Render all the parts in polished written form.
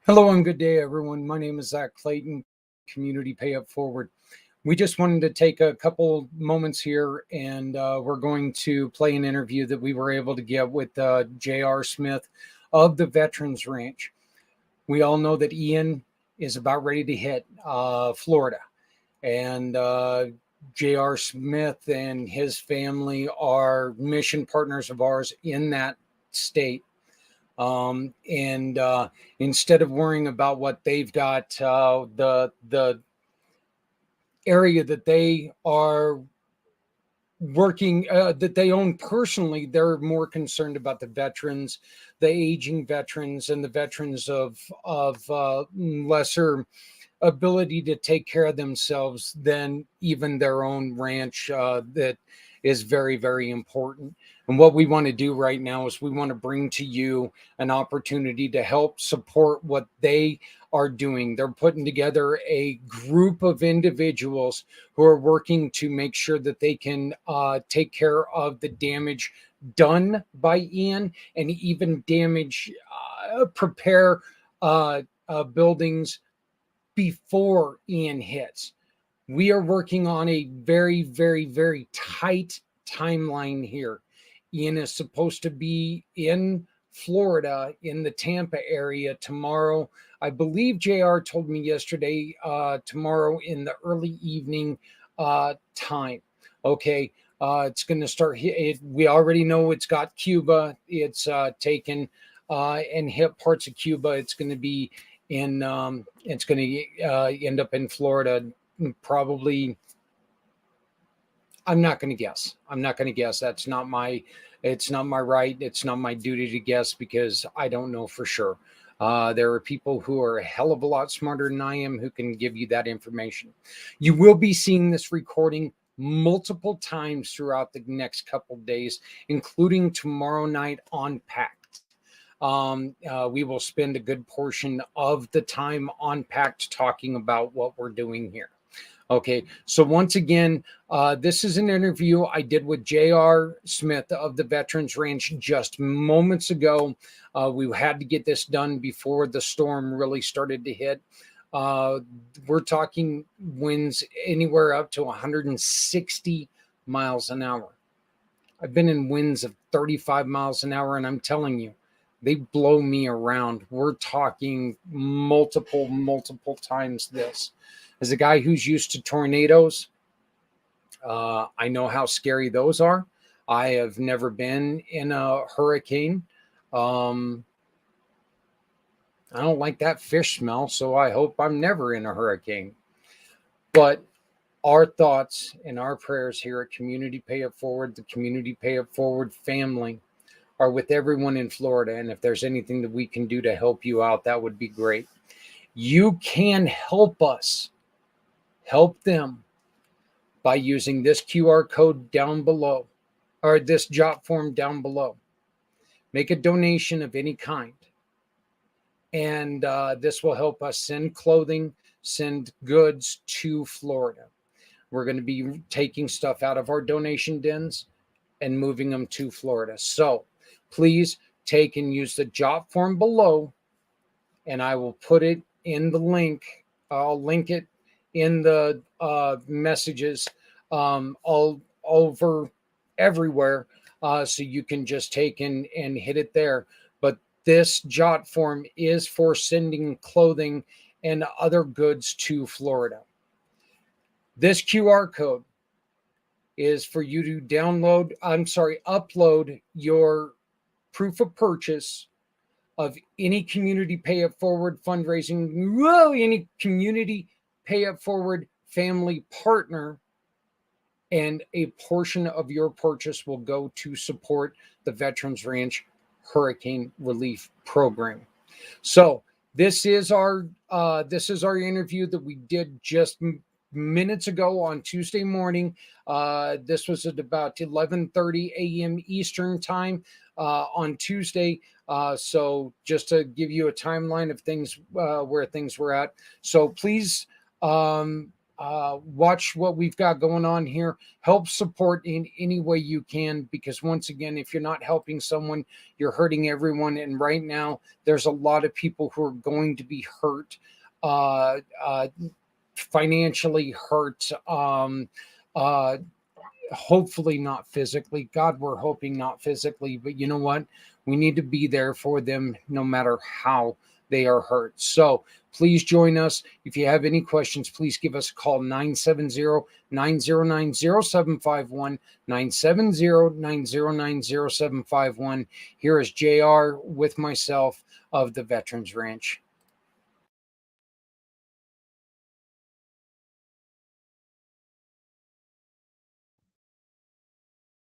Hello and good day, everyone. My name is Zach Clayton, Community Pay Up Forward. We just wanted to take a couple moments here and we're going to play an interview that we were able to get with J.R. Smith of the Veterans Ranch. We all know that Ian is about ready to hit Florida, and J.R. Smith and his family are mission partners of ours in that state. And instead of worrying about what they've got, the area that they are working that they own personally, they're more concerned about the veterans, the aging veterans, and the veterans of lesser ability to take care of themselves than even their own ranch. That is very, very important. And what we want to do right now is we want to bring to you an opportunity to help support what they are doing. They're putting together a group of individuals who are working to make sure that they can take care of the damage done by Ian, and even damage, prepare buildings before Ian hits. We are working on a very, very, very tight timeline here. Ian is supposed to be in Florida, in the Tampa area tomorrow. I believe JR told me yesterday, tomorrow in the early evening time. Okay. It's going to start. We already know it's got Cuba. It's taken and hit parts of Cuba. It's going to be in. It's going to end up in Florida. Probably. I'm not going to guess. I'm not going to guess. That's not my. It's not my right. It's not my duty to guess because I don't know for sure. There are people who are a hell of a lot smarter than I am who can give you that information. You will be seeing this recording multiple times throughout the next couple days, including tomorrow night on Pact. We will spend a good portion of the time on Pact talking about what we're doing here. Okay, so once again, this is an interview I did with J.R. Smith of the Veterans Ranch just moments ago. We had to get this done before the storm really started to hit. We're talking winds anywhere up to 160 miles an hour. I've been in winds of 35 miles an hour, and I'm telling you, they blow me around. We're talking multiple times this. As a guy who's used to tornadoes, I know how scary those are. I have never been in a hurricane. I don't like that fish smell, so I hope I'm never in a hurricane. But our thoughts and our prayers here at Community Pay It Forward, the Community Pay It Forward family, are with everyone in Florida. And if there's anything that we can do to help you out, that would be great. You can help us help them by using this QR code down below, or this jot form down below. Make a donation of any kind. And this will help us send clothing, send goods to Florida. We're going to be taking stuff out of our donation dens and moving them to Florida. So please take and use the jot form below, and I will put it in the link. I'll link it in the messages all over everywhere, so you can just take and hit it there. But this jot form is for sending clothing and other goods to Florida. This QR code is for you to upload your proof of purchase of any Community Pay It Forward fundraising, any Community Pay It Forward family partner, and a portion of your purchase will go to support the Veterans Ranch Hurricane Relief Program. So this is our interview that we did just minutes ago on Tuesday morning. This was at about 11:30 a.m. Eastern time on Tuesday. So just to give you a timeline of things, where things were at. So please watch what we've got going on here. Help support in any way you can, because once again, if you're not helping someone, you're hurting everyone. And right now, there's a lot of people who are going to be hurt, uh, uh, financially hurt. Uh, Hopefully not physically. God, we're hoping not physically, but you know what? We need to be there for them no matter how they are hurt. So please join us. If you have any questions, please give us a call, 970-909-0751, 970-909-0751. Here is JR with myself of the Veterans Ranch.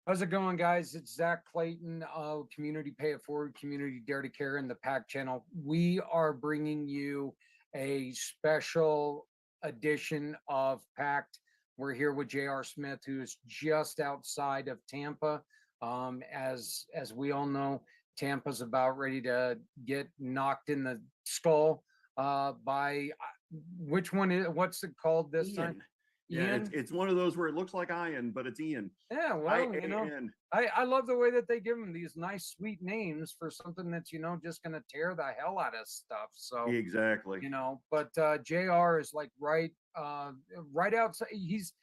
How's it going, guys? It's Zach Clayton of Community Pay It Forward, Community Dare to Care, in the PAC channel. We are bringing you a special edition of PACT. We're here with J.R. Smith, who is just outside of Tampa. As we all know, Tampa's about ready to get knocked in the skull by which one is what's it called this time? Ian. Yeah, it's one of those where it looks like Ian, but it's Ian. Yeah, well, I love the way that they give them these nice, sweet names for something that's, just going to tear the hell out of stuff. So, Exactly. But JR is like right outside. He's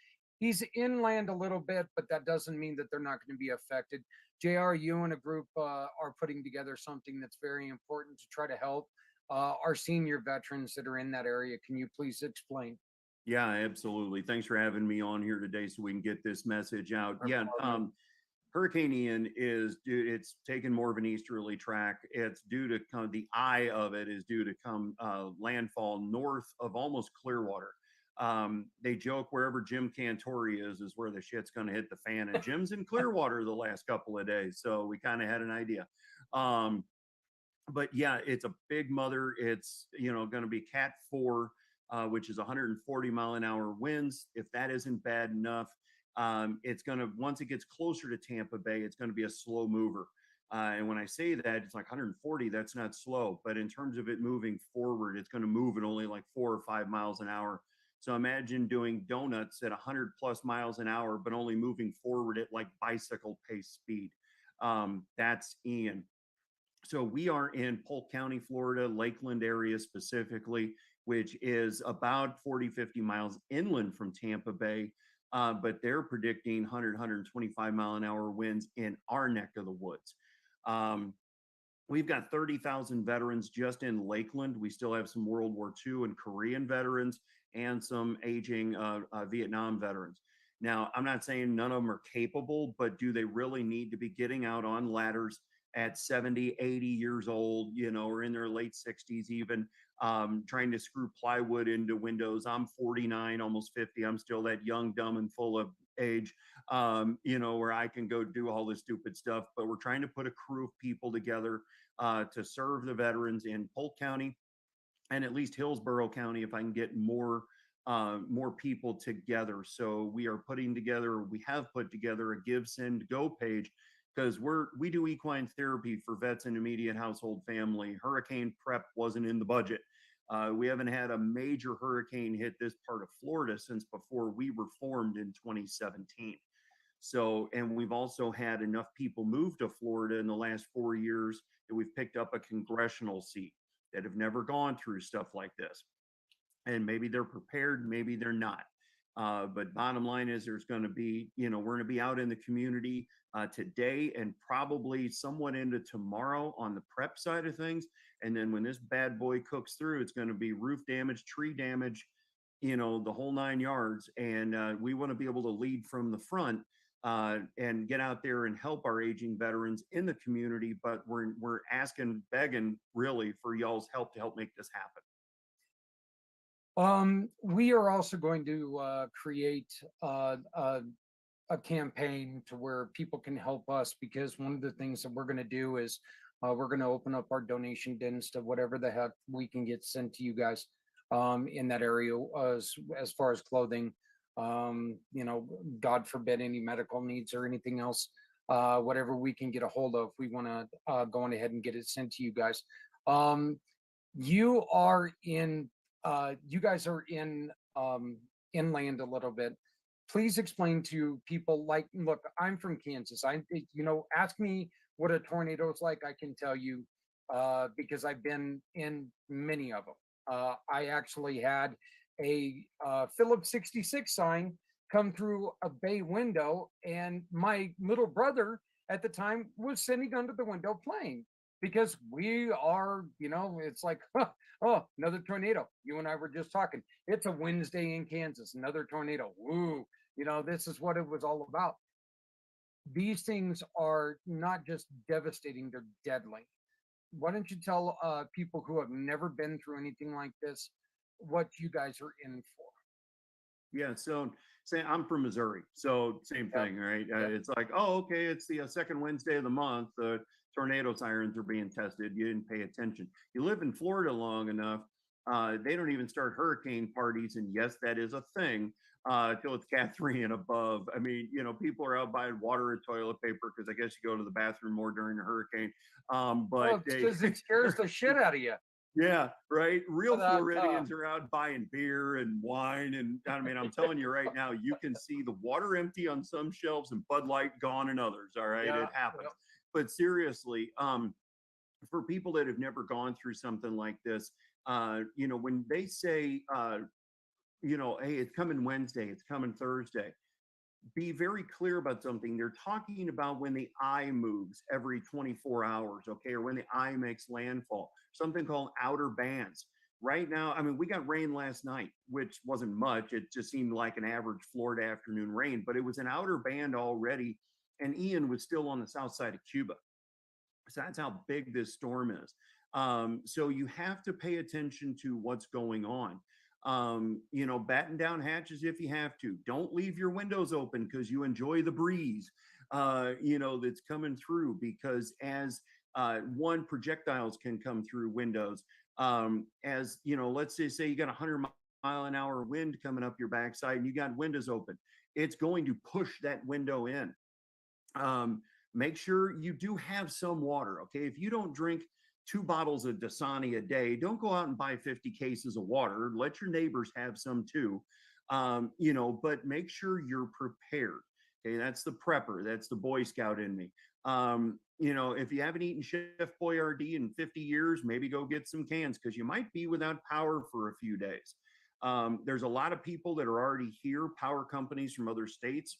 inland a little bit, but that doesn't mean that they're not going to be affected. JR, you and a group are putting together something that's very important to try to help our senior veterans that are in that area. Can you please explain? Yeah, absolutely. Thanks for having me on here today so we can get this message out. Our Yeah, partner. Hurricane Ian is due, it's taken more of an easterly track. It's due to come, the eye of it is due to come landfall north of almost Clearwater. They joke wherever Jim Cantori is where the shit's going to hit the fan. And Jim's in Clearwater the last couple of days. So we kind of had an idea. Um, but yeah, it's a big mother. It's, going to be Cat 4, which is 140-mile-an-hour winds. If that isn't bad enough, it's going to, once it gets closer to Tampa Bay, it's going to be a slow mover. And when I say that, it's like 140, that's not slow. But in terms of it moving forward, it's going to move at only like 4 or 5 miles an hour. So imagine doing donuts at 100 plus miles an hour, but only moving forward at like bicycle pace speed. That's Ian. So we are in Polk County, Florida, Lakeland area specifically, which is about 40, 50 miles inland from Tampa Bay. But they're predicting 100, 125-mile-an-hour winds in our neck of the woods. Um, we've got 30,000 veterans just in Lakeland. We still have some World War II and Korean veterans and some aging Vietnam veterans. Now, I'm not saying none of them are capable, but do they really need to be getting out on ladders at 70, 80 years old, or in their late 60s, even trying to screw plywood into windows? I'm 49, almost 50. I'm still that young, dumb, and full of age, where I can go do all this stupid stuff. But we're trying to put a crew of people together to serve the veterans in Polk County and at least Hillsborough County if I can get more people together. So we are putting together, we have put together a Give Send Go page because we do equine therapy for vets and immediate household family. Hurricane prep wasn't in the budget. We haven't had a major hurricane hit this part of Florida since before we were formed in 2017. So, and we've also had enough people move to Florida in the last 4 years that we've picked up a congressional seat that have never gone through stuff like this. And maybe they're prepared, maybe they're not. But bottom line is there's going to be, we're going to be out in the community today and probably somewhat into tomorrow on the prep side of things. And then when this bad boy cooks through, it's going to be roof damage, tree damage, the whole 9 yards. And we want to be able to lead from the front and get out there and help our aging veterans in the community. But we're asking, begging really for y'all's help to help make this happen. We are also going to create a campaign to where people can help us, because one of the things that we're going to do is we're going to open up our donation bins to whatever the heck we can get sent to you guys in that area, as far as clothing, God forbid any medical needs or anything else, whatever we can get a hold of, we want to go on ahead and get it sent to you guys. Um, you are in, you guys are in inland a little bit. Please explain to people, like, look, I'm from Kansas. Ask me what a tornado is like. I can tell you because I've been in many of them. I actually had a Phillips 66 sign come through a bay window, and my little brother at the time was sitting under the window playing because we are, it's like, oh, another tornado. You and I were just talking. It's a Wednesday in Kansas, another tornado. Woo. This is what it was all about. These things are not just devastating, they're deadly. Why don't you tell people who have never been through anything like this what you guys are in for? Yeah, so say I'm from Missouri, so same Yep. thing, right? Yep. It's like, oh, okay, it's the second Wednesday of the month. The tornado sirens are being tested. You didn't pay attention. You live in Florida long enough, they don't even start hurricane parties, and yes, that is a thing till it's Cat 3 and above. I mean, people are out buying water and toilet paper because I guess you go to the bathroom more during a hurricane. Well, But it's because it scares the shit out of you. yeah, right. Real But, Floridians are out buying beer and wine. And I mean, I'm telling you right now, you can see the water empty on some shelves and Bud Light gone in others. All right. yeah, It happens. yeah, But seriously, for people that have never gone through something like this, when they say, hey, it's coming Wednesday, it's coming Thursday, be very clear about something. They're talking about when the eye moves every 24 hours, okay, or when the eye makes landfall, something called outer bands. Right now, I mean, we got rain last night, which wasn't much. It just seemed like an average Florida afternoon rain, but it was an outer band already. And Ian was still on the south side of Cuba. So that's how big this storm is. So you have to pay attention to what's going on. Batten down hatches if you have to. Don't leave your windows open because you enjoy the breeze, that's coming through. Because as one, projectiles can come through windows. As let's just say you got 100 mile an hour wind coming up your backside and you got windows open, it's going to push that window in. Make sure you do have some water. Okay. If you don't drink 2 bottles of Dasani a day, don't go out and buy 50 cases of water. Let your neighbors have some too. But make sure you're prepared. Okay. That's the prepper. That's the Boy Scout in me. If you haven't eaten Chef Boyardee in 50 years, maybe go get some cans because you might be without power for a few days. There's a lot of people that are already here, power companies from other states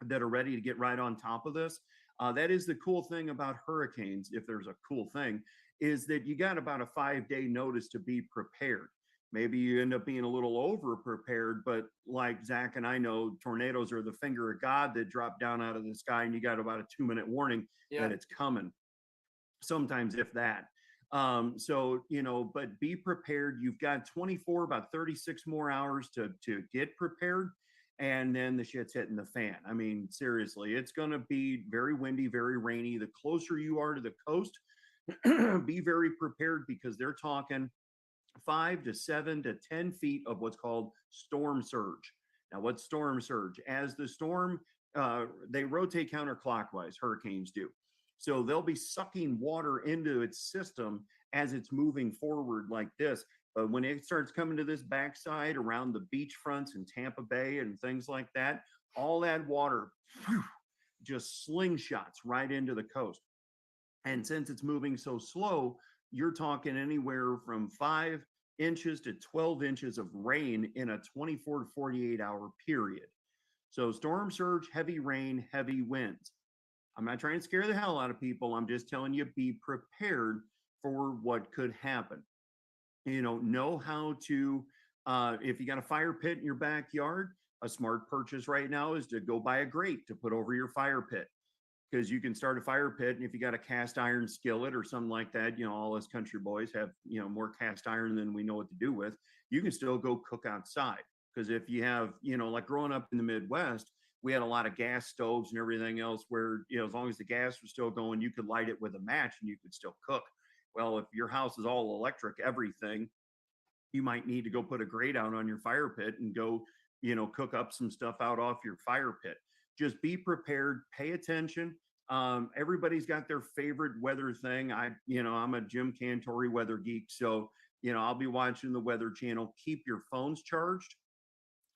that are ready to get right on top of this. That is the cool thing about hurricanes, if there's a cool thing, is that you got about a 5-day notice to be prepared. Maybe you end up being a little over prepared, but like Zach and I know, tornadoes are the finger of God that drop down out of the sky, and you got about a 2-minute warning yeah. that it's coming. Sometimes, if that. But be prepared. You've got 24, about 36 more hours to get prepared, and then the shit's hitting the fan. I mean, seriously, it's going to be very windy, very rainy. The closer you are to the coast, be very prepared because they're talking 5 to 7 to 10 feet of what's called storm surge. Now, what's storm surge? As the storm, they rotate counterclockwise, hurricanes do. So they'll be sucking water into its system as it's moving forward like this. But when it starts coming to this backside around the beach fronts in Tampa Bay and things like that, all that water just slingshots right into the coast. And since it's moving so slow, you're talking anywhere from 5 inches to 12 inches of rain in a 24 to 48 hour period. So storm surge, heavy rain, heavy winds. I'm not trying to scare the hell out of people. I'm just telling you, be prepared for what could happen. Know how to, if you got a fire pit in your backyard, a smart purchase right now is to go buy a grate to put over your fire pit, because you can start a fire pit. And if you got a cast iron skillet or something like that, all us country boys have, more cast iron than we know what to do with. You can still go cook outside. Because if you have, like growing up in the Midwest, we had a lot of gas stoves and everything else where, as long as the gas was still going, you could light it with a match and you could still cook. Well, if your house is all electric, everything, you might need to go put a grate out on your fire pit and go, cook up some stuff out off your fire pit. Just be prepared, pay attention. Everybody's got their favorite weather thing. I'm a Jim Cantori weather geek. So, I'll be watching the Weather Channel. Keep your phones charged.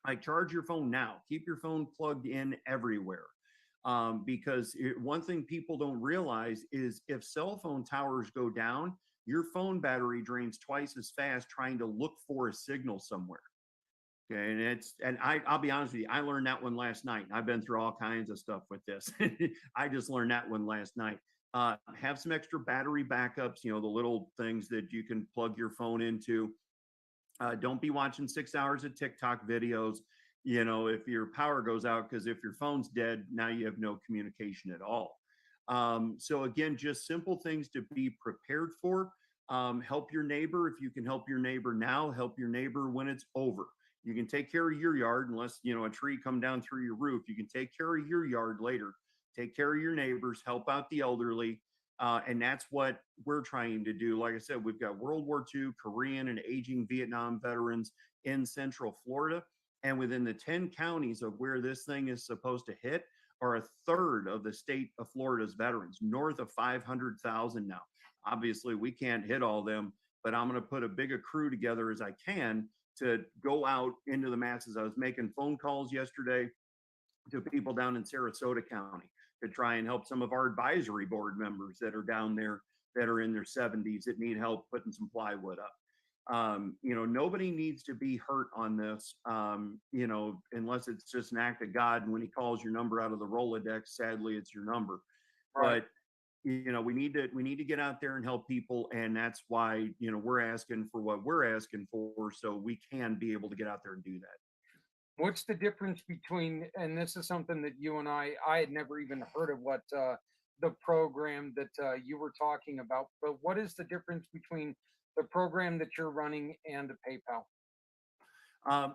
Like, charge your phone now. Keep your phone plugged in everywhere. Because one thing people don't realize is if cell phone towers go down, your phone battery drains twice as fast trying to look for a signal somewhere. Okay, I'll be honest with you, I learned that one last night. I've been through all kinds of stuff with this. I just learned that one last night. Have some extra battery backups, the little things that you can plug your phone into. Don't be watching 6 hours of TikTok videos, if your power goes out, because if your phone's dead, now you have no communication at all. So, again, just simple things to be prepared for. Help your neighbor. If you can help your neighbor now, help your neighbor when it's over. You can take care of your yard unless, a tree come down through your roof. You can take care of your yard later. Take care of your neighbors, help out the elderly. And that's what we're trying to do. Like I said, we've got World War II, Korean, and aging Vietnam veterans in Central Florida. And within the 10 counties of where this thing is supposed to hit are a third of the state of Florida's veterans, north of 500,000 now. Obviously, we can't hit all them, but I'm going to put a big a crew together as I can to go out into the masses. I was making phone calls yesterday to people down in Sarasota County to try and help some of our advisory board members that are down there that are in their 70s that need help putting some plywood up. Nobody needs to be hurt on this, unless it's just an act of God. And when he calls your number out of the Rolodex, sadly, it's your number. Right. But we need to get out there and help people, and that's why we're asking for what we're asking for, so we can be able to get out there and do that. What's the difference between, and this is something that you and I had never even heard of what the program that you were talking about, but what is the difference between the program that you're running and the PayPal?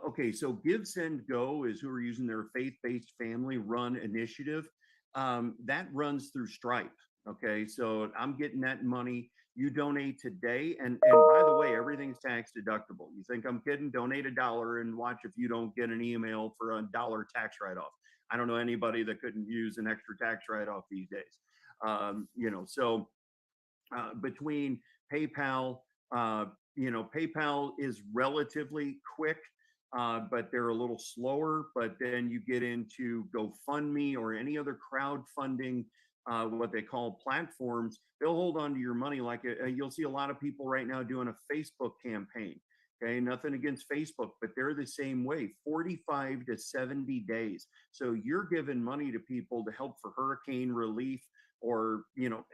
Okay, so Give, Send, Go is who are using their faith-based family run initiative. That runs through Stripe. Okay, so I'm getting that money. You donate today, and by the way, everything's tax deductible. You think I'm kidding? Donate $1 and watch if you don't get an email for $1 tax write-off. I don't know anybody that couldn't use an extra tax write-off these days. So between PayPal, PayPal is relatively quick, but they're a little slower. But then you get into GoFundMe or any other crowdfunding, what they call platforms. They'll hold on to your money like you'll see a lot of people right now doing a Facebook campaign. Okay, nothing against Facebook, but they're the same way, 45 to 70 days. So you're giving money to people to help for hurricane relief or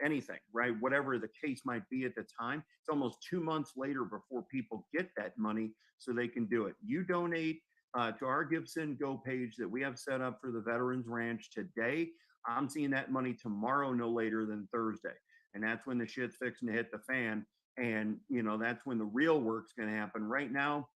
anything, right? Whatever the case might be at the time. It's almost 2 months later before people get that money so they can do it. You donate to our Give, Send, Go page that we have set up for the Veterans Ranch today. I'm seeing that money tomorrow, no later than Thursday. And that's when the shit's fixing to hit the fan. And that's when the real work's going to happen. Right now,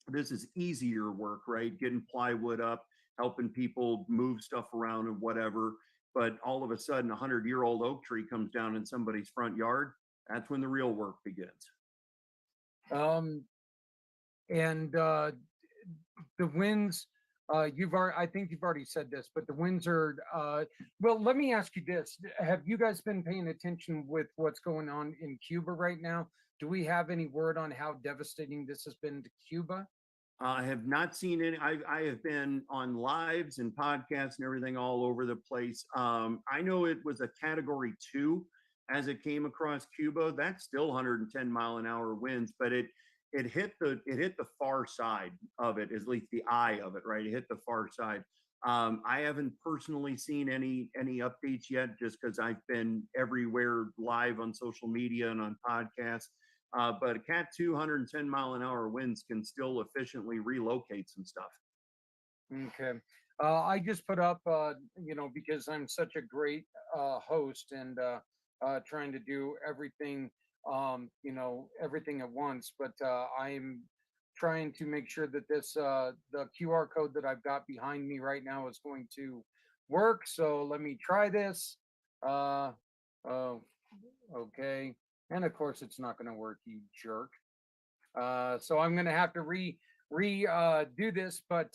this is easier work, right? Getting plywood up, helping people move stuff around and whatever. But all of a sudden, 100-year-old oak tree comes down in somebody's front yard. That's when the real work begins. Um, and the winds, I think you've already said this, but the winds are, well, let me ask you this. Have you guys been paying attention with what's going on in Cuba right now? Do we have any word on how devastating this has been to Cuba? I have not seen any. I have been on lives and podcasts and everything all over the place. I know it was a category 2 as it came across Cuba. That's still 110-mile-an-hour winds, but it hit the far side of it, at least the eye of it, right? It hit the far side. I haven't personally seen any updates yet, just because I've been everywhere live on social media and on podcasts. But a Cat 210-mile-an-hour winds can still efficiently relocate some stuff. Okay. I just put up, because I'm such a great host and trying to do everything, everything at once. But I'm trying to make sure that the QR code that I've got behind me right now is going to work. So let me try this. Uh, oh, okay. And of course, it's not going to work, you jerk. So I'm going to have to do this, but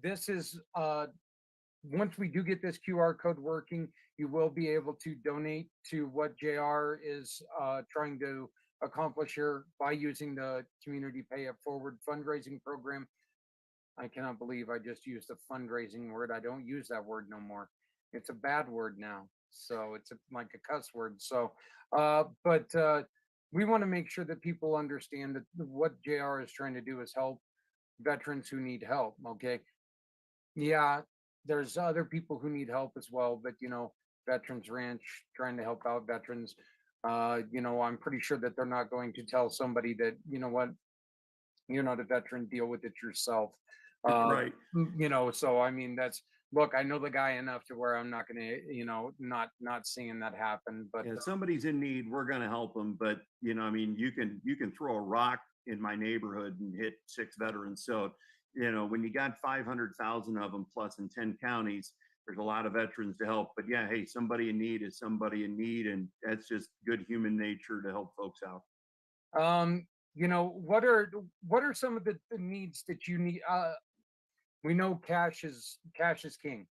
this is once we do get this QR code working, you will be able to donate to what JR is trying to accomplish here by using the Community Pay It Forward fundraising program. I cannot believe I just used a fundraising word. I don't use that word no more. It's a bad word now. So it's like a cuss word. So, but we want to make sure that people understand that what JR is trying to do is help veterans who need help. Okay. Yeah, there's other people who need help as well, but Veterans Ranch trying to help out veterans. I'm pretty sure that they're not going to tell somebody that, what, you're not a veteran, deal with it yourself. Uh, Right. so I mean, look, I know the guy enough to where I'm not going to, not seeing that happen. But Yeah, somebody's in need, we're going to help them. But I mean, you can throw a rock in my neighborhood and hit 6 veterans. So when you got 500,000 of them plus in 10 counties, there's a lot of veterans to help. But yeah, hey, somebody in need is somebody in need, and that's just good human nature to help folks out. what are some of the needs that you need? We know cash is king.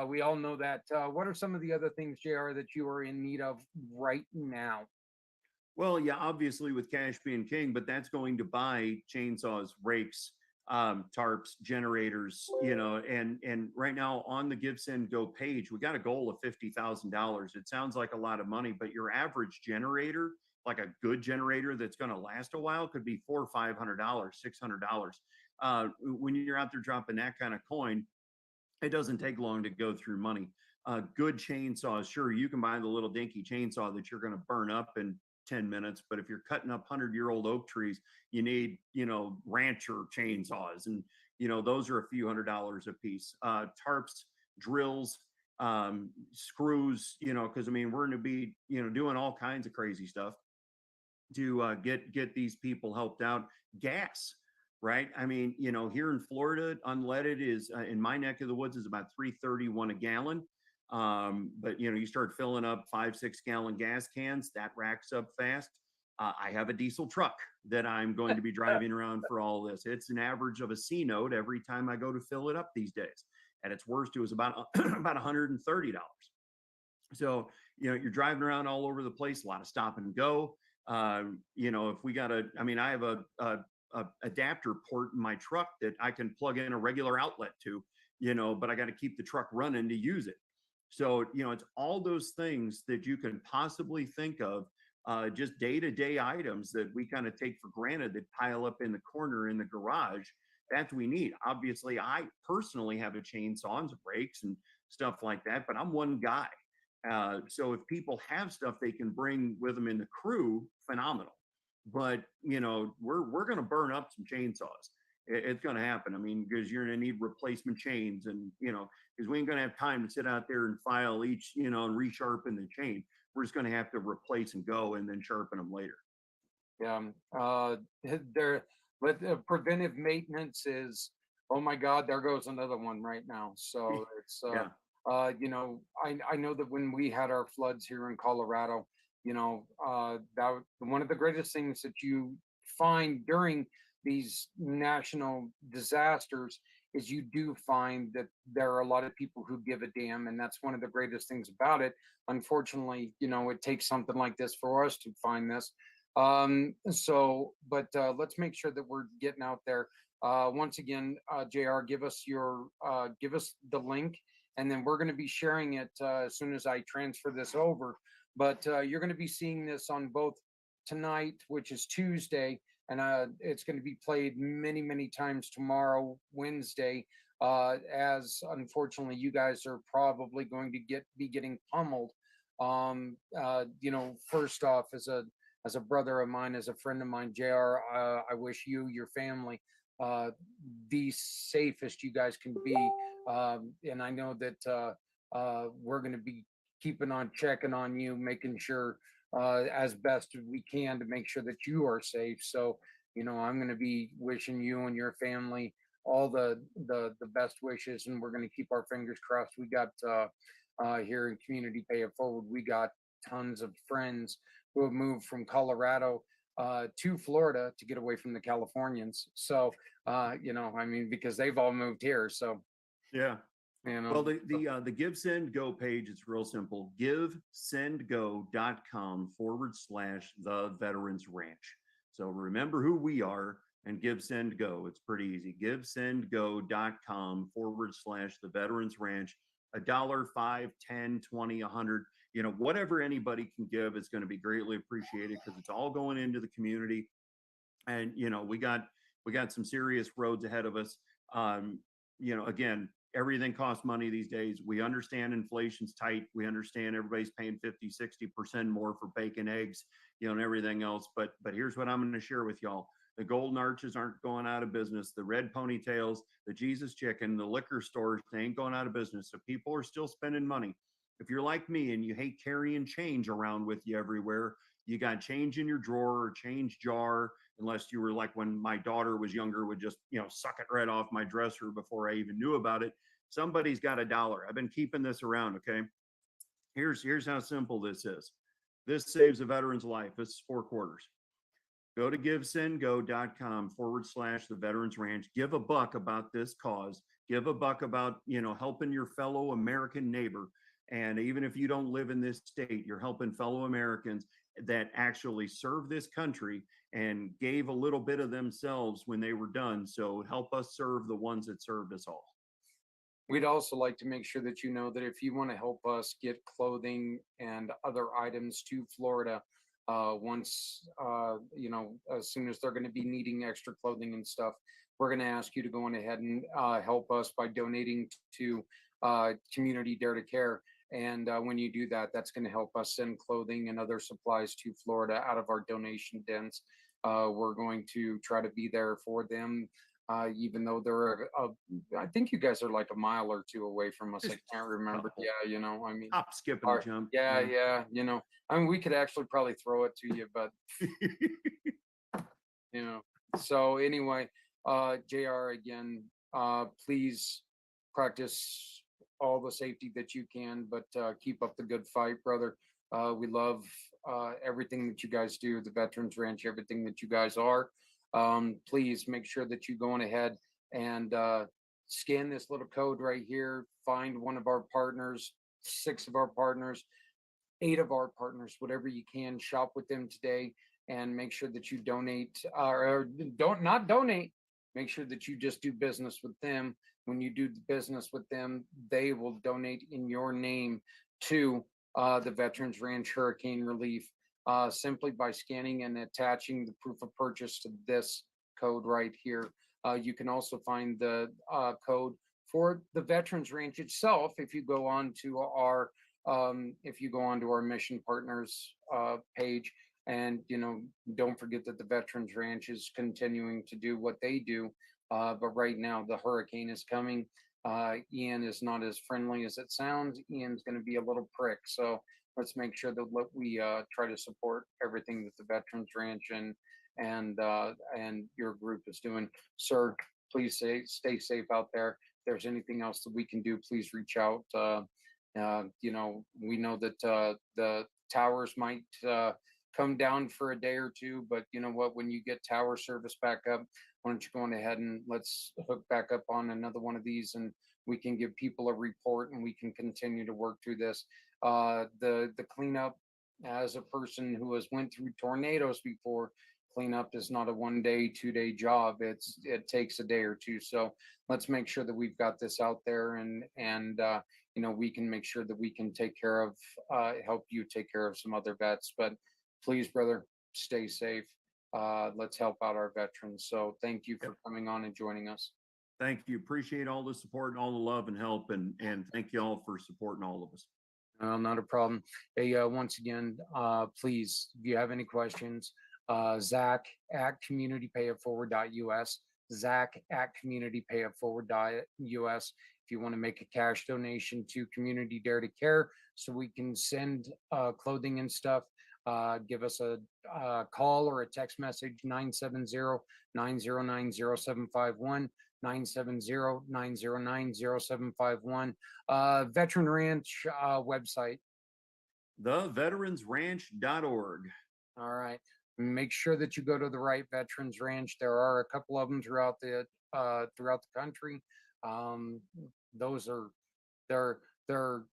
We all know that. What are some of the other things, JR, that you are in need of right now? Well, yeah, obviously with cash being king, but that's going to buy chainsaws, rakes, tarps, generators, and right now on the Give Send Go page, we got a goal of $50,000. It sounds like a lot of money, but your average generator, like a good generator that's going to last a while, could be $400, $500, $600. When you're out there dropping that kind of coin, it doesn't take long to go through money. Good chainsaws, sure, you can buy the little dinky chainsaw that you're going to burn up in 10 minutes. But if you're cutting up 100-year-old oak trees, you need, rancher chainsaws. And, those are a few $100s a piece. Tarps, drills, screws, because I mean, we're going to be, doing all kinds of crazy stuff to get these people helped out. Gas, right? I mean, here in Florida, unleaded is in my neck of the woods is about 3.31 a gallon. But you start filling up 5, 6 gallon gas cans, that racks up fast. I have a diesel truck that I'm going to be driving around for all this. It's an average of a C note every time I go to fill it up these days. At its worst, it was about about $130. So, you're driving around all over the place, a lot of stop and go. If we got I mean, I have a adapter port in my truck that I can plug in a regular outlet to, but I got to keep the truck running to use it. So, it's all those things that you can possibly think of, just day to day items that we kind of take for granted that pile up in the corner in the garage. That's what we need. Obviously, I personally have a chainsaw and some brakes and stuff like that, but I'm one guy. So if people have stuff they can bring with them in the crew, phenomenal. But we're going to burn up some chainsaws. It's going to happen. I mean, because you're going to need replacement chains, and because we ain't going to have time to sit out there and file each, and resharpen the chain. We're just going to have to replace and go, and then sharpen them later. Yeah. There, but preventive maintenance is, oh my God, there goes another one right now. So it's, Yeah. I know that when we had our floods here in Colorado, that one of the greatest things that you find during these national disasters is you do find that there are a lot of people who give a damn, and that's one of the greatest things about it. Unfortunately, it takes something like this for us to find this. But let's make sure that we're getting out there. Once again, JR, give us the link, and then we're going to be sharing it as soon as I transfer this over. But you're going to be seeing this on both tonight, which is Tuesday, and it's going to be played many, many times tomorrow, Wednesday. As unfortunately, you guys are probably going to be getting pummeled. First off, as a brother of mine, as a friend of mine, JR, I wish you, your family, the safest you guys can be. And I know that we're going to be keeping on checking on you, making sure as best as we can to make sure that you are safe. So, I'm going to be wishing you and your family all the best wishes, and we're going to keep our fingers crossed. We got here in Community Pay It Forward, we got tons of friends who have moved from Colorado to Florida to get away from the Californians. So, I mean, because they've all moved here. So, Yeah. Well, the Give Send Go page, it's real simple. GiveSendGo.com /the Veterans Ranch. So remember who we are. and Give, Send, Go. It's pretty easy. GiveSendGo.com/the Veterans Ranch. A dollar, 5, 10, 20, 100, whatever anybody can give is going to be greatly appreciated because it's all going into the community. And, we got some serious roads ahead of us. Again, everything costs money these days. We understand inflation's tight. We understand everybody's paying 50, 60% more for bacon, eggs, and everything else. But here's what I'm going to share with y'all. The Golden Arches aren't going out of business. The Red Ponytails, the Jesus Chicken, the liquor stores, they ain't going out of business. So people are still spending money. If you're like me and you hate carrying change around with you everywhere, you got change in your drawer or change jar, unless you were like when my daughter was younger, would just, suck it right off my dresser before I even knew about it. Somebody's got $1. I've been keeping this around. Okay. Here's how simple this is. This saves a veteran's life. This is 4 quarters. Go to givesendgo.com/the Veterans Ranch. Give $1 about this cause. Give $1 about, helping your fellow American neighbor. And even if you don't live in this state, you're helping fellow Americans that actually serve this country and gave a little bit of themselves when they were done. So help us serve the ones that served us all. We'd also like to make sure that you know that if you want to help us get clothing and other items to Florida, once as soon as they're going to be needing extra clothing and stuff, we're going to ask you to go on ahead and help us by donating to Community Dare to Care. And when you do that, that's going to help us send clothing and other supplies to Florida out of our donation dens. We're going to try to be there for them, even though they're, I think you guys are like a mile or 2 away from us. I can't remember. Couple. Yeah, I mean, Hop, skip, and jump. yeah. I mean, we could actually probably throw it to you, but So anyway, JR, again, please practice all the safety that you can, but keep up the good fight, brother. We love everything that you guys do, the Veterans Ranch, everything that you guys are. Please make sure that you go on ahead and scan this little code right here. Find one of our partners, 6 of our partners, 8 of our partners, whatever you can. Shop with them today and make sure that you donate or don't not donate. Make sure that you just do business with them. When you do business with them, they will donate in your name to the Veterans Ranch Hurricane Relief simply by scanning and attaching the proof of purchase to this code right here. You can also find the code for the Veterans Ranch itself if you go on to our Mission Partners page. And don't forget that the Veterans Ranch is continuing to do what they do. But right now the hurricane is coming. Ian is not as friendly as it sounds. Ian's going to be a little prick. So let's make sure that we try to support everything that the Veterans Ranch and your group is doing. Sir, please stay safe out there. If there's anything else that we can do, please reach out. We know that the towers might come down for a day or 2, but you know what, when you get tower service back up, why don't you go on ahead and let's hook back up on another one of these, and we can give people a report and we can continue to work through this. The cleanup, as a person who has went through tornadoes before, cleanup is not a 1-day, 2-day job. It takes a day or 2. So let's make sure that we've got this out there, and we can make sure that we can take care of, help you take care of some other vets. But please, brother, stay safe. Let's help out our veterans. So thank you for coming on and joining us. Thank you. Appreciate all the support and all the love and help. And thank you all for supporting all of us. Not a problem. Hey, once again, please, if you have any questions, Zach at communitypayitforward.us, Zach at communitypayitforward.us. If you want to make a cash donation to Community Dare to Care so we can send clothing and stuff, give us a call or a text message, 970-909-0751, 970-909-0751. Veteran Ranch website. TheVeteransRanch.org. All right. Make sure that you go to the right Veterans Ranch. There are a couple of them throughout the country. They're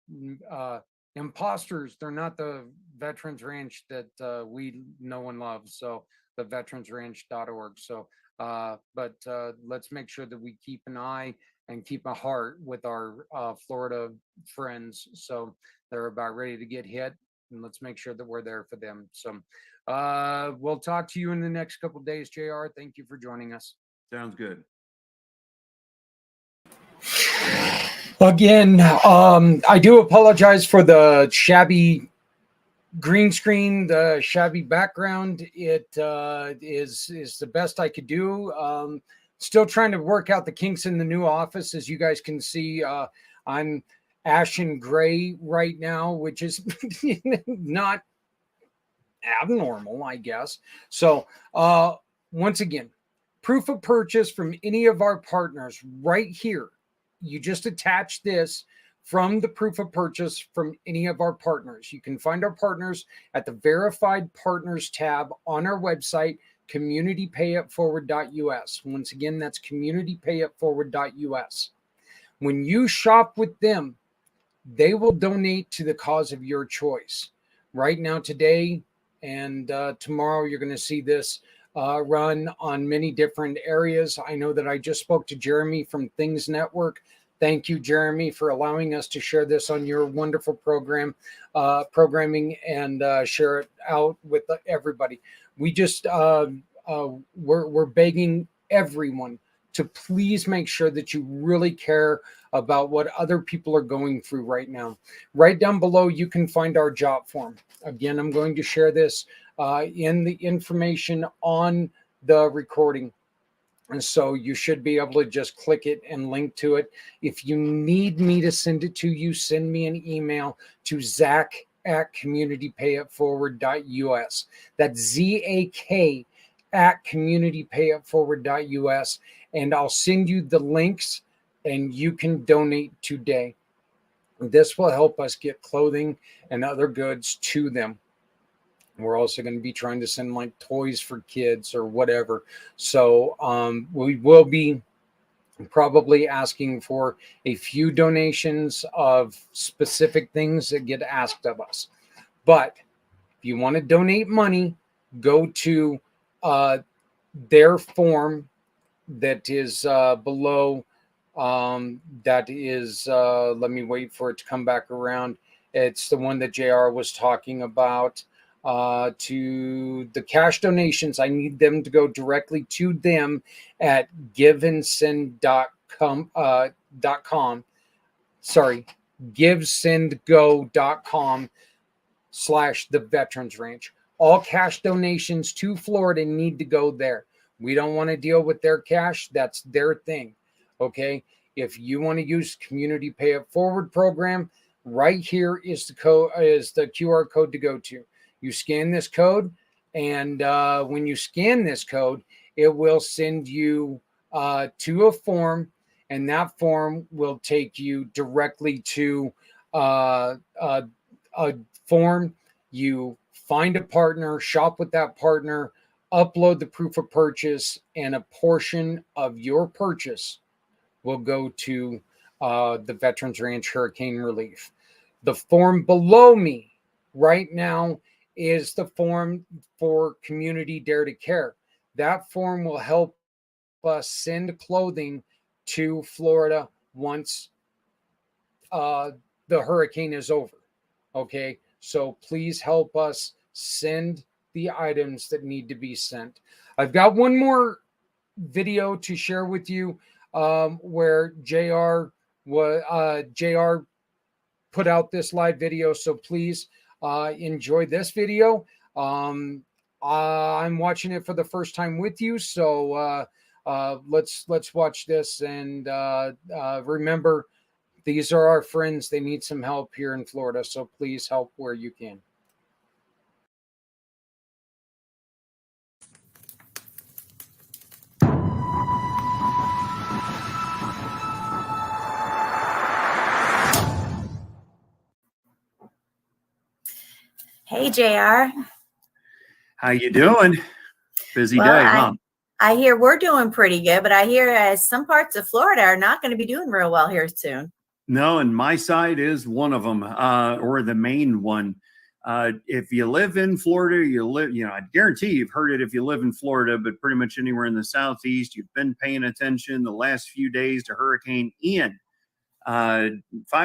imposters. They're not the Veterans Ranch that we know and love. So theveteransranch.org. So, but let's make sure that we keep an eye and keep a heart with our Florida friends. So they're about ready to get hit, and let's make sure that we're there for them. So we'll talk to you in the next couple of days, JR. Thank you for joining us. Sounds good. Again, I do apologize for the shabby green screen, the shabby background. It is the best I could do. Still trying to work out the kinks in the new office. As you guys can see, I'm ashen gray right now, which is not abnormal, I guess. So once again, proof of purchase from any of our partners right here. You just attach this from the proof of purchase from any of our partners. You can find our partners at the verified partners tab on our website, communitypayitforward.us. Once again, that's communitypayitforward.us. When you shop with them, they will donate to the cause of your choice. Right now, today, and tomorrow, you're going to see this run on many different areas. I know that I just spoke to Jeremy from Things Network. Thank you, Jeremy, for allowing us to share this on your wonderful programming and share it out with everybody. We just we're begging everyone to please make sure that you really care about what other people are going through right now. Right down below, you can find our job form. Again, I'm going to share this in the information on the recording. And so you should be able to just click it and link to it. If you need me to send it to you, send me an email to zach@communitypayitforward.us. That's ZAK at communitypayitforward.us. And I'll send you the links and you can donate today. This will help us get clothing and other goods to them. We're also going to be trying to send like toys for kids or whatever. So we will be probably asking for a few donations of specific things that get asked of us. But if you want to donate money, go to their form that is below. That is, let me wait for it to come back around. It's the one that JR was talking about. To the cash donations, I need them to go directly to them at givensend.com. Sorry, givesendgo.com/the Veterans Ranch. All cash donations to Florida need to go there. We don't want to deal with their cash. That's their thing. Okay. If you want to use Community Pay It Forward program, right here is the code, is the QR code to go to. You scan this code, and when you scan this code, it will send you to a form, and that form will take you directly to a form. You find a partner, shop with that partner, upload the proof of purchase, and a portion of your purchase will go to the Veterans Ranch Hurricane Relief. The form below me right now is the form for Community Dare to Care. That form will help us send clothing to Florida once the hurricane is over. Okay, so please help us send the items that need to be sent. I've got one more video to share with you where JR put out this live video. So please enjoy this video. I'm watching it for the first time with you, so let's watch this and remember, these are our friends. They need some help here in Florida, so please help where you can. Hey, JR. How you doing? Busy day, huh? I hear we're doing pretty good, but I hear some parts of Florida are not going to be doing real well here soon. No, and my side is one of them, or the main one. If you live in Florida, I guarantee you've heard it if you live in Florida, but pretty much anywhere in the Southeast, you've been paying attention the last few days to Hurricane Ian. 5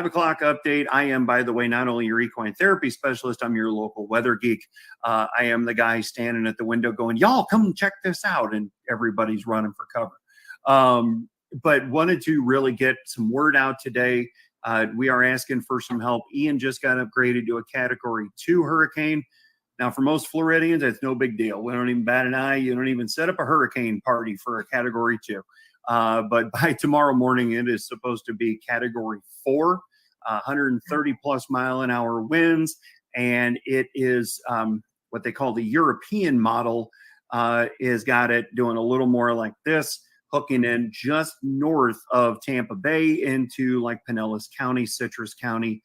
o'clock update. I am, by the way, not only your equine therapy specialist, I'm your local weather geek. I am the guy standing at the window going, y'all come check this out. And everybody's running for cover. But wanted to really get some word out today. We are asking for some help. Ian just got upgraded to a Category 2 hurricane. Now, for most Floridians, that's no big deal. We don't even bat an eye. You don't even set up a hurricane party for a Category 2. But by tomorrow morning, it is supposed to be Category 4, 130 plus mile an hour winds. And it is what they call the European model, is got it doing a little more like this, hooking in just north of Tampa Bay into like Pinellas County, Citrus County,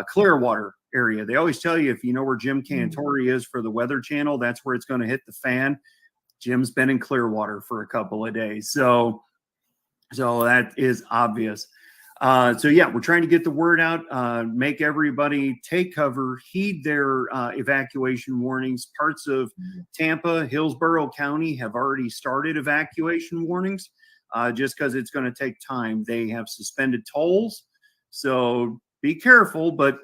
Clearwater area. They always tell you, if you know where Jim Cantori is for the Weather Channel, that's where it's going to hit the fan. Jim's been in Clearwater for a couple of days. So that is obvious. So yeah, we're trying to get the word out, make everybody take cover, heed their evacuation warnings. Parts of Tampa, Hillsborough County have already started evacuation warnings, just because it's going to take time. They have suspended tolls, so be careful, but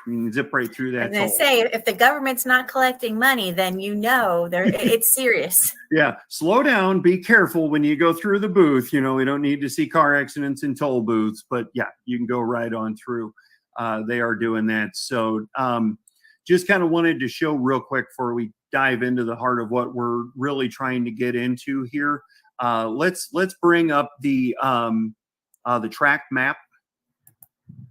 you can zip right through that. And I say, if the government's not collecting money, then it's serious. Yeah, slow down, be careful when you go through the booth. We don't need to see car accidents in toll booths, but yeah, you can go right on through. They are doing that. So just kind of wanted to show real quick before we dive into the heart of what we're really trying to get into here. Let's bring up the track map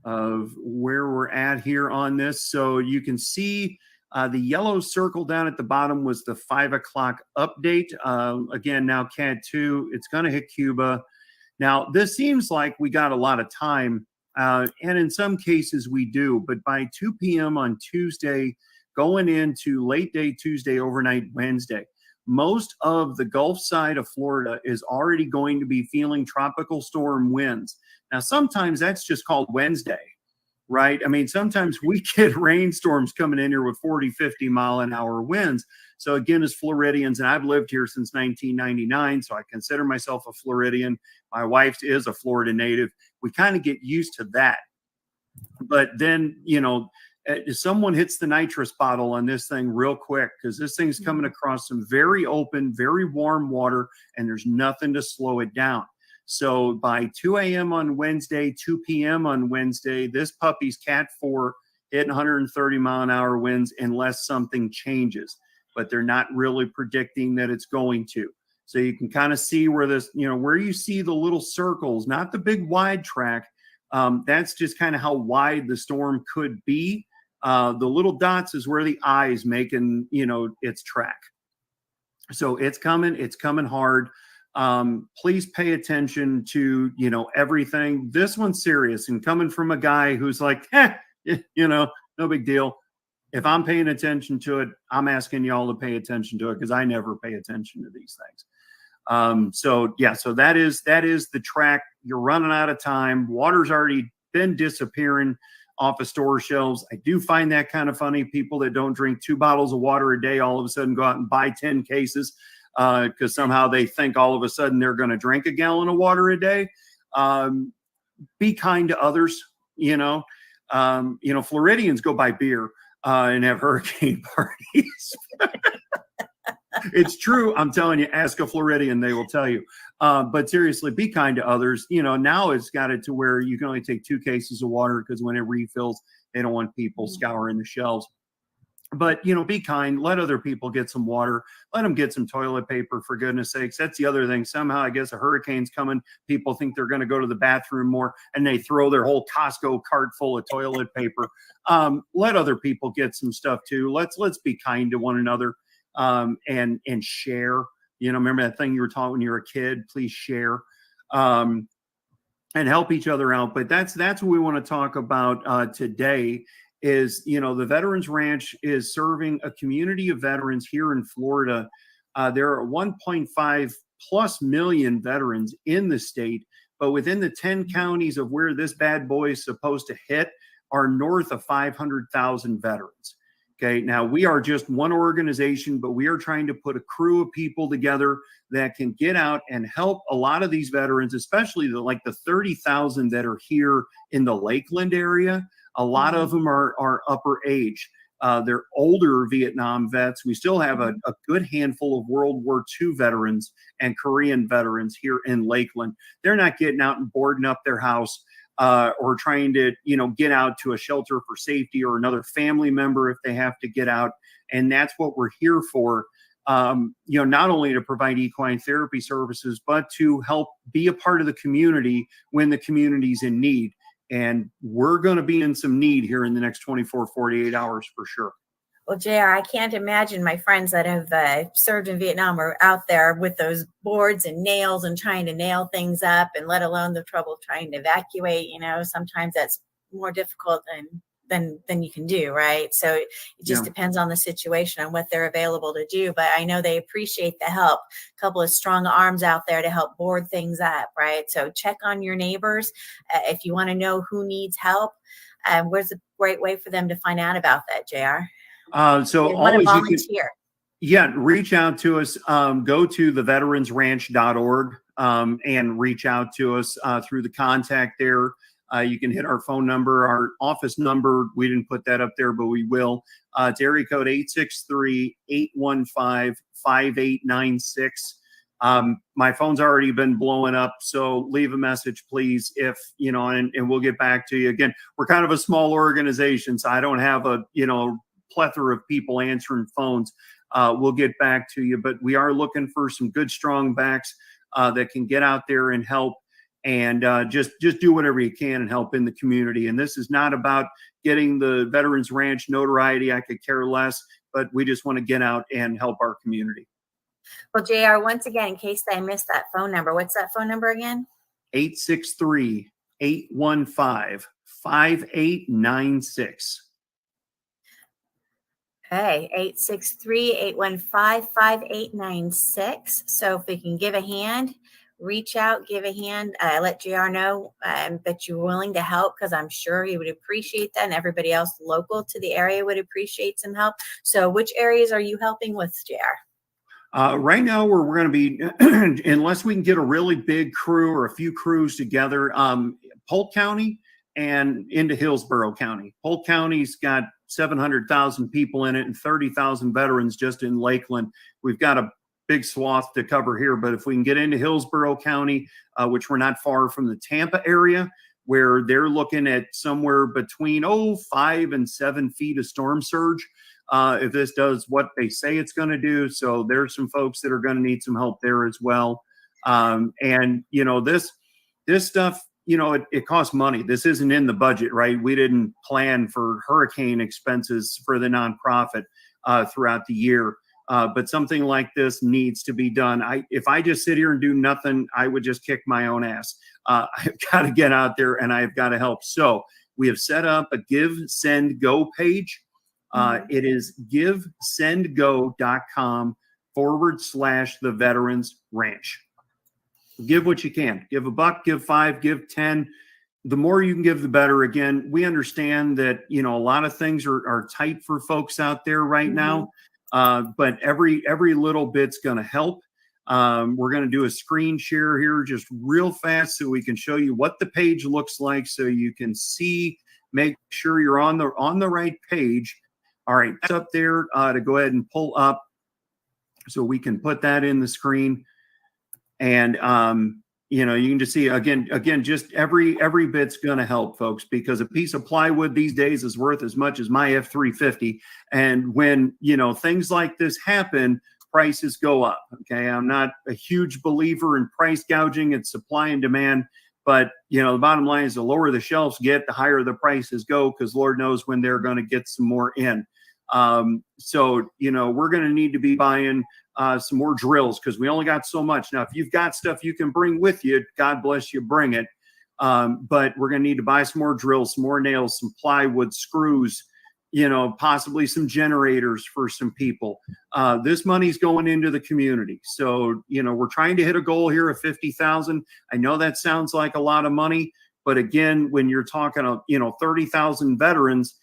of where we're at here on this. So you can see the yellow circle down at the bottom was the 5 o'clock update. Again, now Cat 2, it's going to hit Cuba. Now, this seems like we got a lot of time, and in some cases we do, but by 2 p.m. on Tuesday, going into late day Tuesday, overnight Wednesday, most of the Gulf side of Florida is already going to be feeling tropical storm winds. Now, sometimes that's just called Wednesday, right? I mean, sometimes we get rainstorms coming in here with 40, 50 mile an hour winds. So again, as Floridians, and I've lived here since 1999, so I consider myself a Floridian. My wife is a Florida native. We kind of get used to that. But then, if someone hits the nitrous bottle on this thing real quick, because this thing's coming across some very open, very warm water, and there's nothing to slow it down. So by 2 a.m. on Wednesday, 2 p.m. on Wednesday, this puppy's Cat 4 hitting 130 mile an hour winds unless something changes. But they're not really predicting that it's going to. So you can kind of see where this, where you see the little circles, not the big wide track. That's just kind of how wide the storm could be. The little dots is where the eye is making, its track. So it's coming hard. Please pay attention to, everything. This one's serious, and coming from a guy who's like, no big deal. If I'm paying attention to it, I'm asking y'all to pay attention to it, because I never pay attention to these things. So that is the track. You're running out of time. Water's already been disappearing off of store shelves. I do find that kind of funny. People that don't drink 2 bottles of water a day all of a sudden go out and buy 10 cases. Because somehow they think all of a sudden they're going to drink a gallon of water a day. Be kind to others. Floridians go buy beer and have hurricane parties. It's true. I'm telling you, ask a Floridian, they will tell you. But seriously, be kind to others. Now it's got it to where you can only take 2 cases of water, because when it refills, they don't want people scouring the shelves. But, be kind. Let other people get some water. Let them get some toilet paper, for goodness sakes. That's the other thing. Somehow, I guess a hurricane's coming. People think they're going to go to the bathroom more, and they throw their whole Costco cart full of toilet paper. Let other people get some stuff too. Let's be kind to one another, and share. Remember that thing you were taught when you were a kid? Please share, and help each other out. But that's what we want to talk about today. Is, the Veterans Ranch is serving a community of veterans here in Florida. There are 1.5 plus million veterans in the state, but within the 10 counties of where this bad boy is supposed to hit are north of 500,000 veterans. Okay, now we are just one organization, but we are trying to put a crew of people together that can get out and help a lot of these veterans, especially the 30,000 that are here in the Lakeland area. A lot of them are upper age. They're older Vietnam vets. We still have a good handful of World War II veterans and Korean veterans here in Lakeland. They're not getting out and boarding up their house or trying to, get out to a shelter for safety or another family member if they have to get out. And that's what we're here for, not only to provide equine therapy services, but to help be a part of the community when the community's in need. And we're going to be in some need here in the next 24, 48 hours for sure. Well, JR, I can't imagine my friends that have served in Vietnam are out there with those boards and nails and trying to nail things up, and let alone the trouble of trying to evacuate. Sometimes that's more difficult than you can do, right? So it just depends on the situation and what they're available to do. But I know they appreciate the help. A couple of strong arms out there to help board things up, right? So check on your neighbors. If you want to know who needs help, where's a great way for them to find out about that, JR? So they want to always volunteer. Reach out to us. Go to theveteransranch.org and reach out to us through the contact there. You can hit our phone number, our office number. We didn't put that up there, but we will. It's area code 863-815-5896. My phone's already been blowing up, so leave a message, please, if, and we'll get back to you. Again, we're kind of a small organization, so I don't have a, plethora of people answering phones. We'll get back to you, but we are looking for some good, strong backs that can get out there and help. And just do whatever you can and help in the community. And this is not about getting the Veterans Ranch notoriety. I could care less, but we just want to get out and help our community. Well, JR, once again, in case I missed that phone number, what's that phone number again? 863-815-5896. Okay, 863-815-5896. So if we can give a hand, reach out, give a hand, let JR know that you're willing to help, because I'm sure he would appreciate that, and everybody else local to the area would appreciate some help. So which areas are you helping with, JR? Right now, we're going to be, unless we can get a really big crew or a few crews together, Polk County and into Hillsborough County. Polk County's got 700,000 people in it and 30,000 veterans just in Lakeland. We've got a big swath to cover here, but if we can get into Hillsborough County, which we're not far from the Tampa area, where they're looking at somewhere between 5 and 7 feet of storm surge, if this does what they say it's going to do. So there's some folks that are going to need some help there as well. And this stuff, it costs money. This isn't in the budget, right? We didn't plan for hurricane expenses for the nonprofit throughout the year. But something like this needs to be done. If I just sit here and do nothing, I would just kick my own ass. I've got to get out there and I've got to help. So we have set up a Give, Send, Go page. It is givesendgo.com/the Veterans Ranch. Give what you can. Give $1, give 5, give 10. The more you can give, the better. Again, we understand that, a lot of things are tight for folks out there right now. But every little bit's going to help. We're going to do a screen share here just real fast so we can show you what the page looks like, so you can see, make sure you're on the right page. All right, that's up there to go ahead and pull up so we can put that in the screen. And, you can just see again, just every bit's going to help, folks, because a piece of plywood these days is worth as much as my F-350. And when, things like this happen, prices go up. Okay. I'm not a huge believer in price gouging. It's supply and demand. But, the bottom line is the lower the shelves get, the higher the prices go, because Lord knows when they're going to get some more in. So, we're going to need to be buying some more drills, because we only got so much. Now, if you've got stuff you can bring with you, God bless you, bring it. But we're going to need to buy some more drills, some more nails, some plywood, screws, possibly some generators for some people. This money's going into the community. So, we're trying to hit a goal here of 50,000. I know that sounds like a lot of money, but again, when you're talking, 30,000 veterans,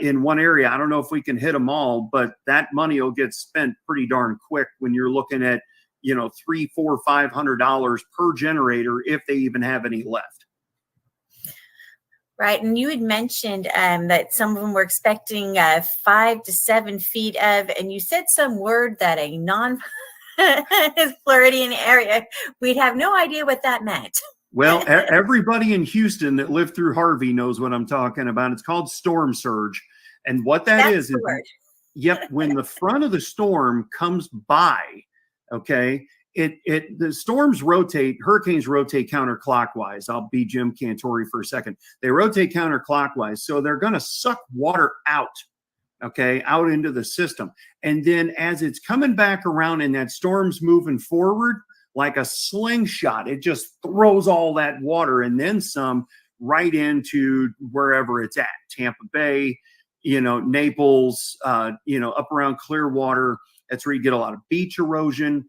in one area. I don't know if we can hit them all, but that money will get spent pretty darn quick when you're looking at, you know, $300, $400, $500 per generator if they even have any left. Right. And you had mentioned that some of them were expecting 5 to 7 feet of, and you said some word that a non-Floridian area, we'd have no idea what that meant. Well, everybody in Houston that lived through Harvey knows what I'm talking about. It's called storm surge. And what That's the word. Yep, when the front of the storm comes by, okay, the storms rotate, hurricanes rotate counterclockwise. I'll be Jim Cantori for a second. They rotate counterclockwise, so they're going to suck water out, okay, out into the system. And then as it's coming back around and that storm's moving forward like a slingshot, it just throws all that water and then some right into wherever it's at, Tampa Bay, you know, Naples, you know, up around Clearwater. That's where you get a lot of beach erosion.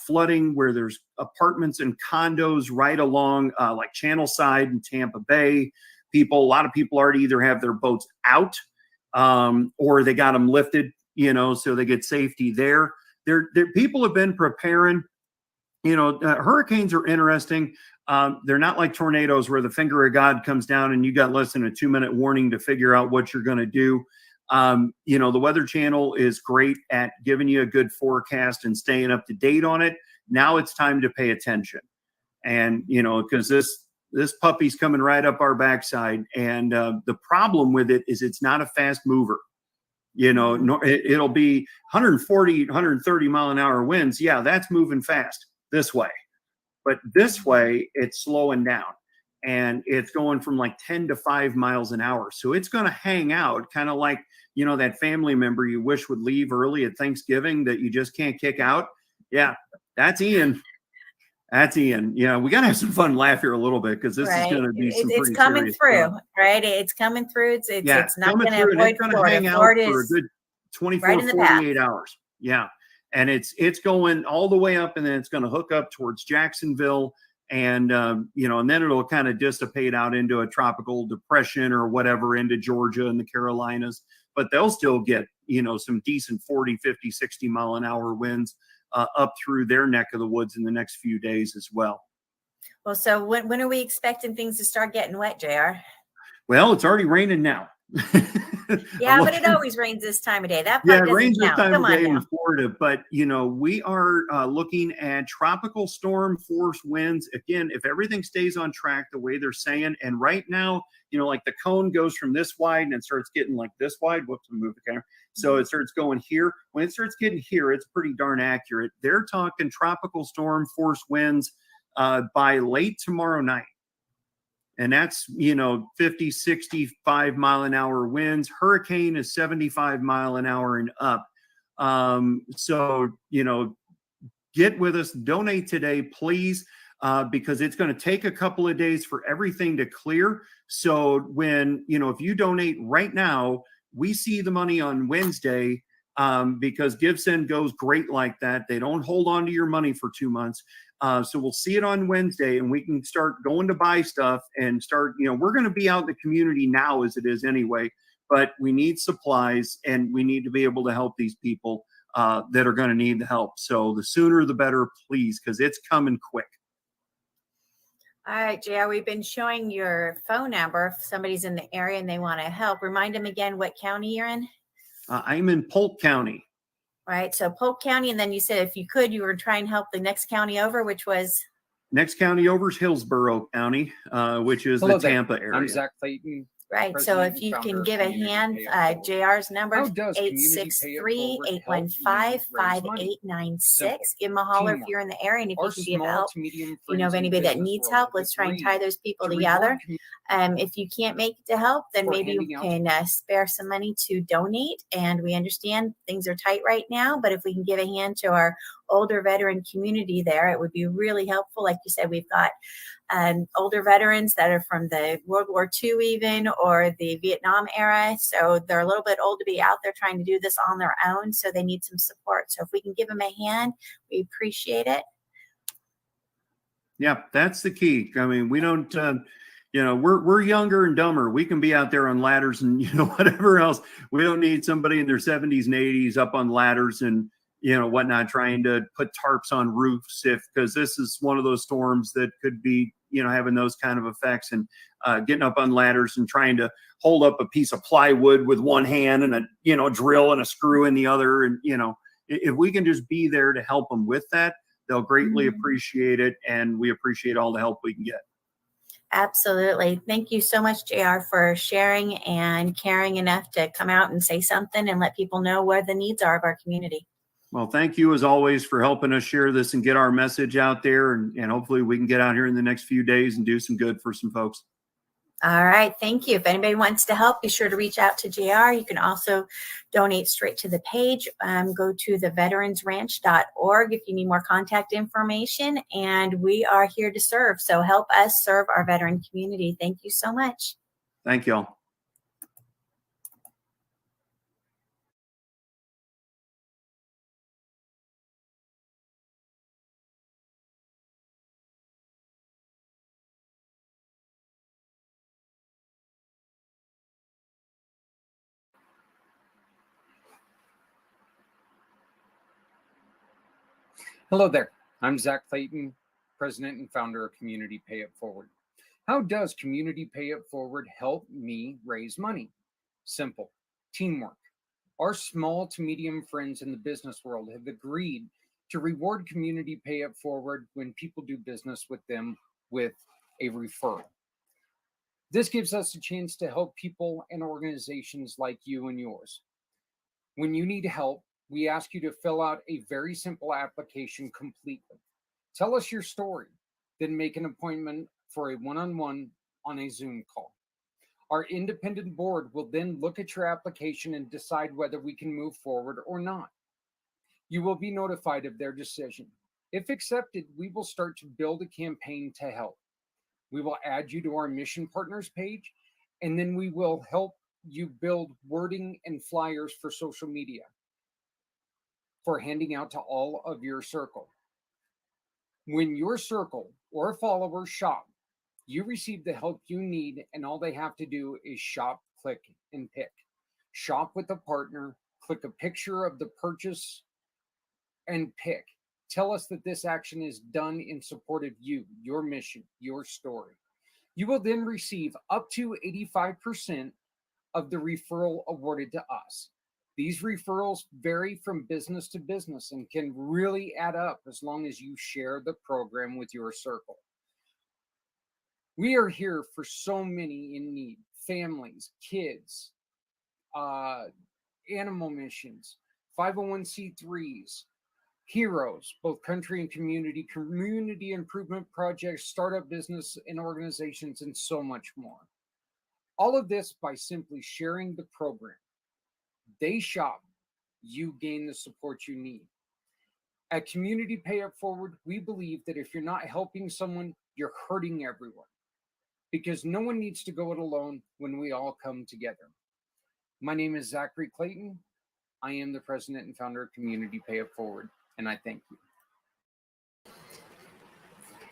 Flooding where there's apartments and condos right along like Channel Side and Tampa Bay. A lot of people already either have their boats out or they got them lifted, you know, so they get safety there. People have been preparing. You know, hurricanes are interesting. They're not like tornadoes where the finger of God comes down and you got less than a 2-minute warning to figure out what you're going to do. You know, the Weather Channel is great at giving you a good forecast and staying up to date on it. Now it's time to pay attention. And, you know, because this puppy's coming right up our backside. And the problem with it is it's not a fast mover. You know, it'll be 140, 130 mile an hour winds. Yeah, that's moving fast this way. But this way, it's slowing down. And it's going from like 10 to 5 miles an hour. So it's going to hang out kind of like, you know, that family member you wish would leave early at Thanksgiving that you just can't kick out. Yeah, that's Ian. That's Ian. Yeah, we got to have some fun, laugh here a little bit because this is going to be some it's coming serious through, stuff. Right? It's coming through. It's not going to avoid It's going to hang out for a good 24, right 48 hours. Yeah. And it's going all the way up and then it's going to hook up towards Jacksonville. And, you know, and then it'll kind of dissipate out into a tropical depression or whatever into Georgia and the Carolinas. But they'll still get, you know, some decent 40, 50, 60 mile an hour winds up through their neck of the woods in the next few days as well. Well, so when are we expecting things to start getting wet, JR? Well, it's already raining now. Yeah, but it always rains this time of day. That yeah, part it rains doesn't this count. time of day in Florida, but you know we are looking at tropical storm force winds again. If everything stays on track the way they're saying, and right now, you know, like the cone goes from this wide and it starts getting like this wide. Whoops, move the camera. So it starts going here. When it starts getting here, it's pretty darn accurate. They're talking tropical storm force winds by late tomorrow night. And that's, you know, 50, 65 mile an hour winds. Hurricane is 75 mile an hour and up. So, you know, get with us, donate today, please, because it's going to take a couple of days for everything to clear. So when, you know, if you donate right now, we see the money on Wednesday because GiveSend goes great like that. They don't hold on to your money for 2 months. So we'll see it on Wednesday and we can start going to buy stuff and start, you know, we're going to be out in the community now as it is anyway, but we need supplies and we need to be able to help these people that are going to need the help. So the sooner the better, please, because it's coming quick. All right, JR, we've been showing your phone number. If somebody's in the area and they want to help, remind them again what county you're in. I'm in Polk County. Right. So Polk County. And then you said if you could, you were trying to help the next county over, which was? Next county over is Hillsborough County, which is Hello the there. Tampa area. I'm Zach Clayton. Right. So if you can give a hand, JR's number, 863-815-5896. Give them a holler if you're in the area and if you can be of help. You know of anybody that needs help, let's try and tie those people together. If you can't make it to help, then maybe you can spare some money to donate. And we understand things are tight right now, but if we can give a hand to our older veteran community there, it would be really helpful. Like you said, we've got older veterans that are from the World War II even, or the Vietnam era. So they're a little bit old to be out there trying to do this on their own. So they need some support. So if we can give them a hand, we appreciate it. Yeah, that's the key. I mean, we don't, we're younger and dumber. We can be out there on ladders and, whatever else. We don't need somebody in their 70s and 80s up on ladders and, whatnot, trying to put tarps on roofs because this is one of those storms that could be, having those kind of effects and getting up on ladders and trying to hold up a piece of plywood with one hand and a, drill and a screw in the other. And, if we can just be there to help them with that, they'll greatly appreciate it. And we appreciate all the help we can get. Absolutely. Thank you so much, JR, for sharing and caring enough to come out and say something and let people know where the needs are of our community. Well, thank you as always for helping us share this and get our message out there. And hopefully we can get out here in the next few days and do some good for some folks. All right. Thank you. If anybody wants to help, be sure to reach out to JR. You can also donate straight to the page. Go to theveteransranch.org if you need more contact information. And we are here to serve. So help us serve our veteran community. Thank you so much. Thank you all. Hello there. I'm Zach Clayton, president and founder of Community Pay It Forward. How does Community Pay It Forward help me raise money? Simple. Teamwork. Our small to medium friends in the business world have agreed to reward Community Pay It Forward when people do business with them with a referral. This gives us a chance to help people and organizations like you and yours. When you need help, we ask you to fill out a very simple application completely. Tell us your story, then make an appointment for a one-on-one on a Zoom call. Our independent board will then look at your application and decide whether we can move forward or not. You will be notified of their decision. If accepted, we will start to build a campaign to help. We will add you to our mission partners page, and then we will help you build wording and flyers for social media for handing out to all of your circle. When your circle or followers shop, you receive the help you need, and all they have to do is shop, click, and pick. Shop with a partner, click a picture of the purchase, and pick. Tell us that this action is done in support of you, your mission, your story. You will then receive up to 85% of the referral awarded to us. These referrals vary from business to business and can really add up as long as you share the program with your circle. We are here for so many in need: families, kids, animal missions, 501c3s, heroes, both country and community improvement projects, startup business and organizations, and so much more. All of this by simply sharing the program. They shop, you gain the support you need. At Community Pay It Forward, we believe that if you're not helping someone, you're hurting everyone, because no one needs to go it alone when we all come together. My name is Zachary Clayton. I am the president and founder of Community Pay It Forward, and I thank you.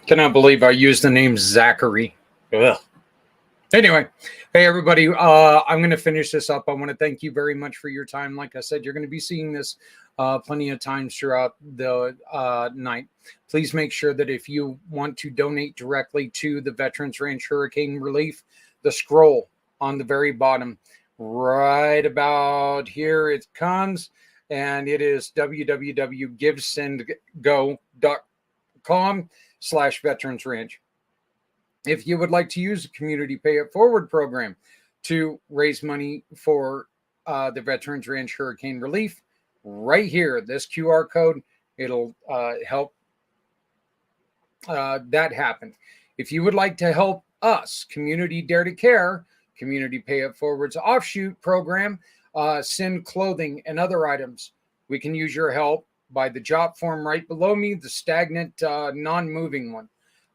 Cannot believe I used the name Zachary. Ugh. Anyway, hey everybody, I'm going to finish this up. I want to thank you very much for your time. Like I said, you're going to be seeing this plenty of times throughout the night. Please make sure that if you want to donate directly to the Veterans Ranch Hurricane Relief, the scroll on the very bottom, right about here, it comes, and it is www.givesendgo.com/Veterans Ranch. If you would like to use the Community Pay It Forward program to raise money for the Veterans Ranch Hurricane Relief, right here, this QR code, it'll help that happen. If you would like to help us, Community Dare to Care, Community Pay It Forward's offshoot program, send clothing and other items, we can use your help by the job form right below me, the stagnant, non-moving one.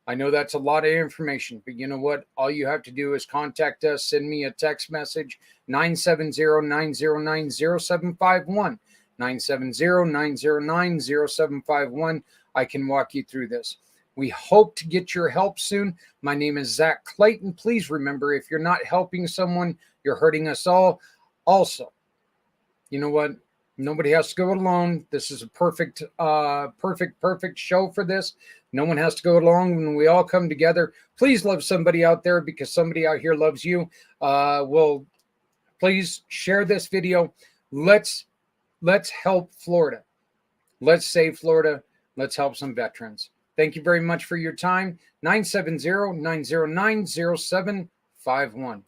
I know that's a lot of information, but you know what? All you have to do is contact us, send me a text message, 970-909-0751, 970-909-0751. I can walk you through this. We hope to get your help soon. My name is Zach Clayton. Please remember, if you're not helping someone, you're hurting us all. Also, you know what? Nobody has to go alone. This is a perfect show for this. No one has to go alone when we all come together. Please love somebody out there, because somebody out here loves you. Please share this video. Let's help Florida. Let's save Florida. Let's help some veterans. Thank you very much for your time. 970-909-0751.